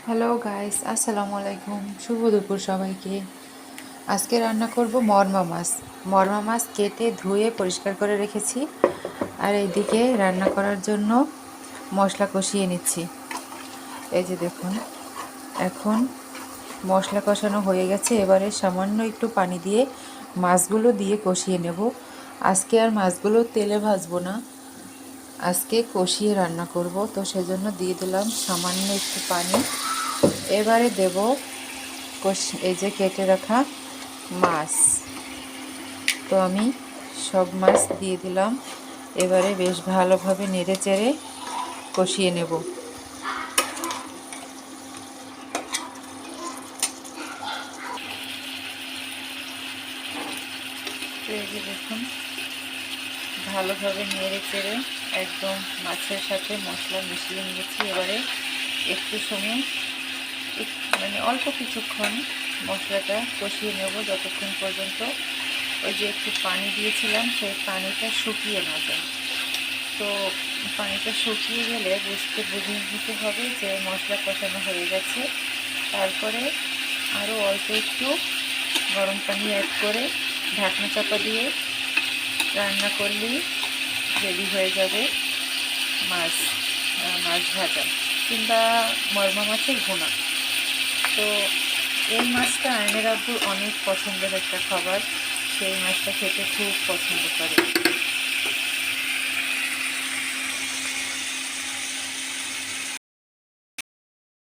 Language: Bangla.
হ্যালো গাইস, আসসালামু আলাইকুম। শুভ দুপুর সবাইকে। আজকে রান্না করব মরমা মাছ। মরমা মাছ কেটে ধুয়ে পরিষ্কার করে রেখেছি। আর এইদিকে রান্না করার জন্য মশলা কষিয়ে নিচ্ছি। এই যে দেখুন, এখন মশলা কষানো হয়ে গেছে। এবারে সামান্য একটু পানি দিয়ে মাছগুলো দিয়ে কষিয়ে নেব। আজকে আর মাছগুলো তেলে ভাজবো না, আজকে কষিয়ে রান্না করব। তো সেজন্য দিয়ে দিলাম সামান্য একটু পানি। এবারে দেব এই যে কেটে রাখা মাছ। তো আমি সব মাছ দিয়ে দিলাম। এবারে বেশ ভালোভাবে নেড়ে চেড়ে কষিয়ে নেব। এই যে দেখুন, ভালোভাবে নেড়ে চেড়ে একদম মাছের সাথে মশলা মিশিয়ে নিয়েছি। এবারে একটু সময় মানে অল্প কিছুক্ষণ মশলাটা কষিয়ে নেব, যতক্ষণ পর্যন্ত ওই যে একটু পানি দিয়েছিলাম সেই পানিটা শুকিয়ে না যায়। তো পানিটা শুকিয়ে গেলে বুঝে নিতে হবে যে মশলা কষানো হয়ে গেছে। তারপরে আরও অল্প একটু গরম পানি অ্যাড করে ঢাকনা চাপা দিয়ে রান্না করলেই রেডি হয়ে যাবে মাছ মাছ ভাজা কিংবা মরমা মাছের ভুনা। তো এই মাছটা আইনের আব্বুর অনেক পছন্দের একটা খাবার। সেই মাছটা খেতে খুব পছন্দ করে।